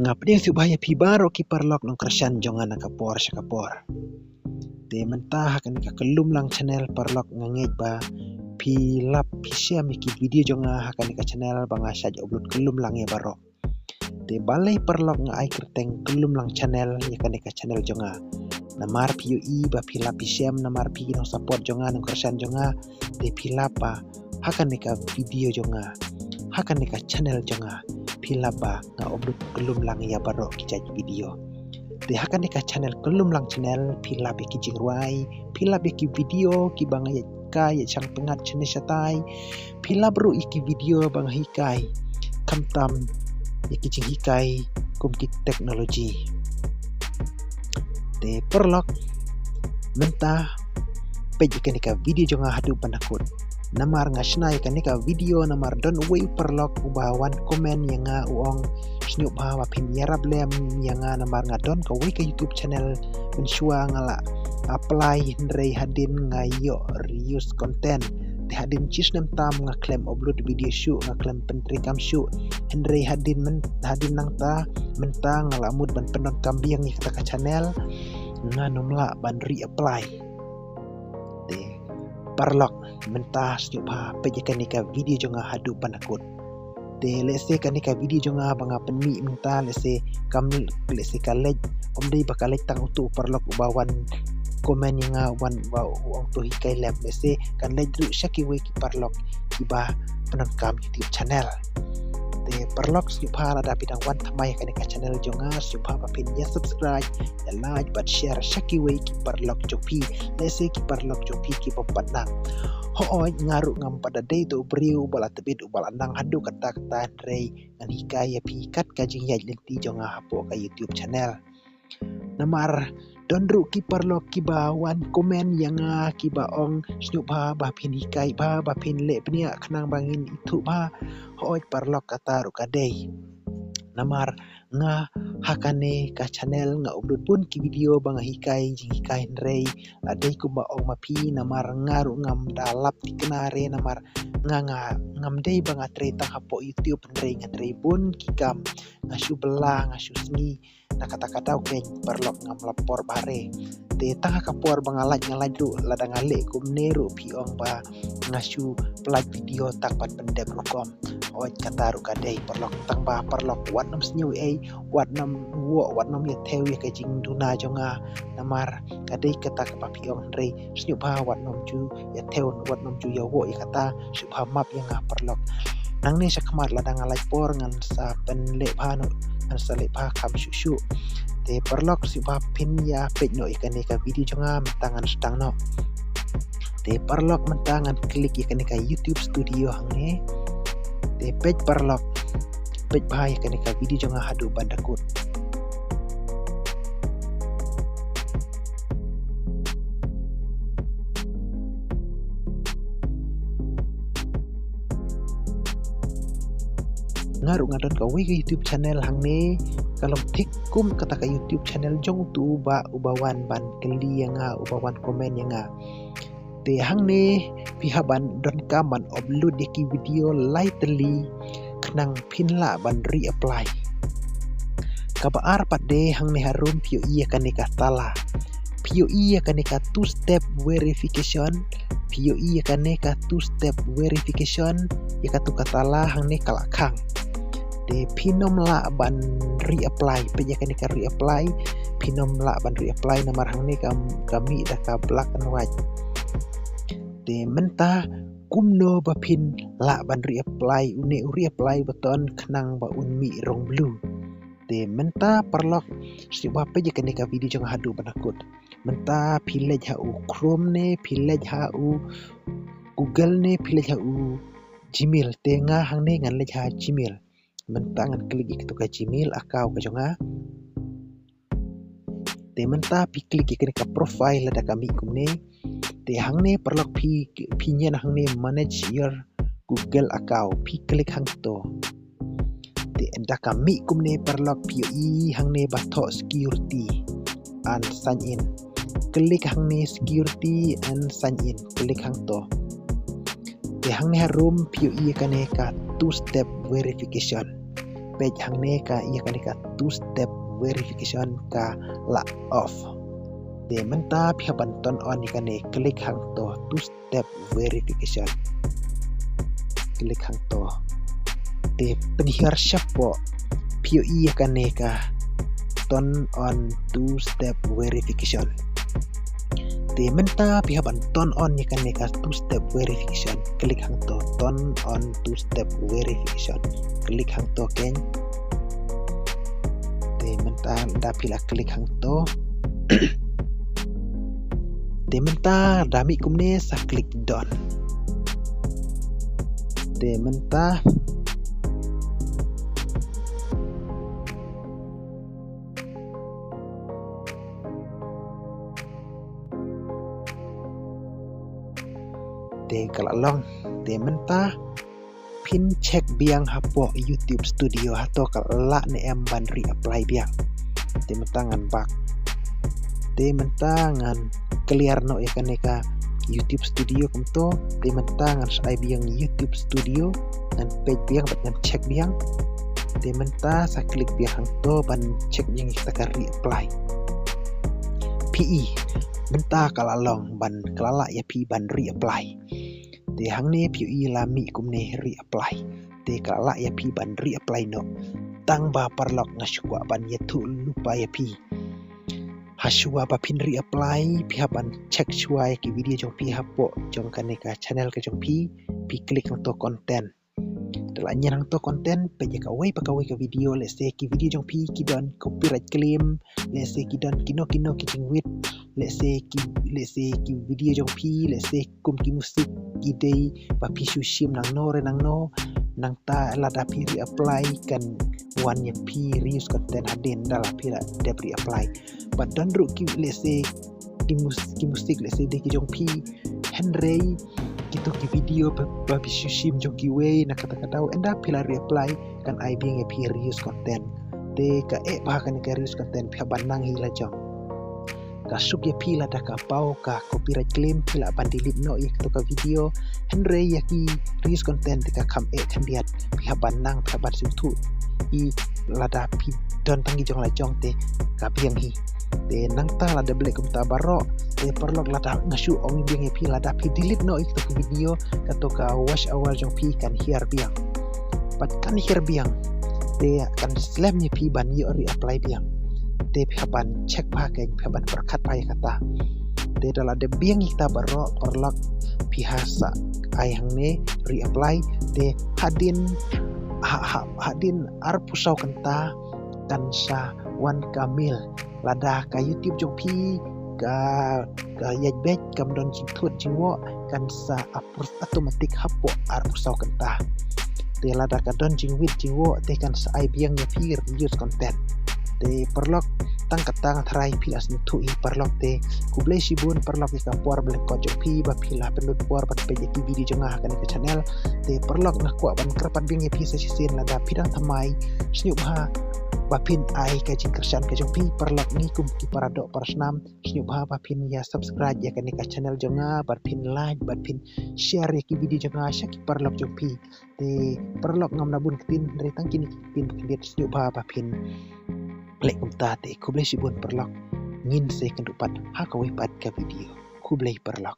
Ngapding subaya pi baro ki parlok nong kersan jongan kapor syakapor. Te mentah akan ka kelum lang channel parlok ngangej ba pi lap pi share mi ki video jonga akan ka channel banga syaj upload kelum lang ya baro. Te balai parlok ngai kerteng kelum lang channel ya kan ka channel jonga. Namar PUI ba pi lap pi share namar pi no support jonga nong kersan jonga te pi lap ba akan ka video jonga. Akan ka channel jonga. Pilaba nga upload kelum lang ya baro kijaj video. Te hakan ka channel kelum lang channel pilab ki jingruai, pilab ki video ki bang ya kai ya chang pengat chene satai, pilab ru iki video bang hikai. Kamtam ya ki jing hikai kum ki teknologi. Te perlok mentah pejikan ka video jonga hadu pandakut. Namar ngasnai kanika video namar don way perlok ubawan komen yang uong snoop hawa pin yarab lem yang namar ngadon ka way ka YouTube channel mensua ngala apply hendrei hadin ngayo reuse content te hadin cis nem tam ngaklaim upload video shoot ngaklaim pentrikam shoot hendrei hadin nang ta mentang ngala mud ban pendon kambing ni kata ka channel nganomla ban reapply te parlok mentah senyupa pejakan nika video jonga hadu panakut. Te lese kanika video jonga banga penmi mentah lese kalej omdei bakalej tang utu parlok ubawan komen yang wan wang tu hikai lem lese kan lej ru syaki we ki parlok kiba penangkam YouTube channel. Te parlok senyupa ada bidang wan tamai kanika channel jonga senyupa papin ya subscribe ya like but share syaki we ki parlok jopi lese ki parlok jopi ki papadang. Hooi ngaruk ngam pada day tu beriu bala tebit ubal andang hadu kata-kata rei ngan hikaya pikat kajing yaj lenti jonga hapo ka YouTube channel. Namar dondru ki parlok ki bawan komen yang ki baong snoop ba pin hikai ba pin le pnia kenang bangin itu ba hooi parlok kata rukadei. Namar nga hakane ka channel nga upload pun ki video banga hikai jing hikai rei adai ku ba ong mapi namar ngaru ngam dalap ti kenare namar ngam dei banga treta hapo YouTube rei ngan rei pun kikam ngasu belang ngasu sengi nakata-kata oke perlok ngam lapor bare te tanga kapor banga like ngalaj ru ladang ale kum neru piong ba ngasu pelaj video tak pan pendem rukom oi kata ru kadai perlok tang ba perlok wat nam snyu wat nam ya theo ya kajing duna jonga namar kadai kata ka piong rei snyu ba wat nam ju ya theo wat nam ju ya wo ya kata subha map yang perlok nang ni sakmat ladang alai por ngan sa penle phanu ngan sa le pha kam shu te perlok subha pin ya pej no ikan ka video jonga mentangan sedang no te perlok mentangan klik ikan ka YouTube studio hangne te pej perlok pej bahaya kanika video jonga hadu bandakut. Ngaru ngadon ka we YouTube channel hangne kalau tikum kata ka YouTube channel jong tu ubawan ban keli yang ubawan komen yang te hangne pihaban don kaman upload ki video lightly kenang pinla ban reapply kabaar pade hangne harum PUI akan nikah tala PUI akan nikah two step verification PUI akan nikah two step verification ya katu katala hangne kalakang de pinom la ban reapply pejakan nikah reapply pinom la ban reapply namar hangne kami dah ka black and white de mentah kumno bapin la ban reapply reapply beton kenang ba unmi rong blue de mentah perlok siapa pe je kenika video jong hadu banakut mentah pilej hau Chrome ne pilej hau Google ne pilej hau Gmail tengah hang ne ngan lej ha Gmail mentah ngan klik itu ka Gmail akau ka jonga de mentah pi klik kenika profile ada kami kumne te hangne perlok pi nyen hangne manage your Google account pi klik hang to te enda kami kumne perlok PUI hangne batok security and sign in klik hangne security and sign in klik hang to te hangne harum PUI kane ka two step verification page hang ne ka ia ka two step verification ka la off te menta pihak banton on ikan ne klik hang to two step verification klik hang to te penihar syapo POE ikan ne ka turn on two step verification te menta pihak banton on ikan ne ka two step verification klik hang to turn on two step verification klik hang to ken te menta da pila klik hang to te menta dami kumne sa klik done te menta te kalalong te menta pin check biang hapo YouTube Studio hato kalala ne em ban reapply biang te menta ngan bak te menta ngan clear no ikan neka YouTube Studio kumto te menta ngan sai biang YouTube Studio ngan page biang bat ngan check biang te menta sa klik biang hang to ban check biang kita ka reapply PE menta kalalong ban kalala ya pi ban reapply te hang ne POE lami kumne reapply te kalala ya pi ban reapply no tang ba parlok ngasukwa ban ya tu lupa ya pi hasua ba pin reapply pi ban check shua ya ki video jong pi hapo jong kaneka channel ke jong pi klik to content dala nyang to content pe ka wei ka video let's say ki video jong pi ki don copyright claim let's say ki don kino ki with let's say ki video jong pi let's say kum ki musik ki day ba pi sushim nang no nang ta la da pi reapply kan one ya pi reuse content haden dala pi la de reapply but don't ru ki let's say ki musik let's say de ki jong pi henry gitu ki video ba pi sushim jong ki way na kata enda pi la reapply kan ai bing ya pi reuse content de ka ba kan ka reuse content pi banang hi la jong kasuk ya pila da ka pau ka copyright claim pila ban delete no ya to ka video henry ya ki reuse content ka kam kan diat pihak banang pihak ban situ I lada pi don tangi jong la jong te ka piang hi te nang ta lada blek kum ta baro te perlok lada ngasu ong biang ya pi lada pi delete no to ka video ka to ka watch awal jong pi kan hiar biang pat kan hiar biang te kan slam ni pi ban yo reapply biang te pihak cek pakai pihak berkat payah kata te dalam de biang kita baro perlok pihasa ayang ne reapply te hadin arpusau kenta kan sa wan kamil lada ka YouTube jong pi ka yajbek kam don jingtut jingwo kan sa apus automatic hapo arpusau kenta te lada ka don jingwit jingwo te kan sa ai biang ya pi reuse content te perlok tang katang tharai pilas tu I perlok te kublai sibun perlok ka puar blek ko jong pi ba pila pendut puar pat pe ki video jengah kan ke channel te perlok nak kwa ban kerpat bing pi sa sin la da pidang thamai snyup ha ba pin ai ka jing kersan ke jong pi perlok ni kum ki paradok parasnam snyup ha ba pin ya subscribe ya kan ke channel jengah ba pin like ba pin share ya ki video jengah sya ki perlok jong pi te perlok ngam nabun ketin dari tang kini pin kedit snyup ha ba pin lek kumta te kublai sibun perlok ngin se kendupat ha kawai pat ka video kublai perlok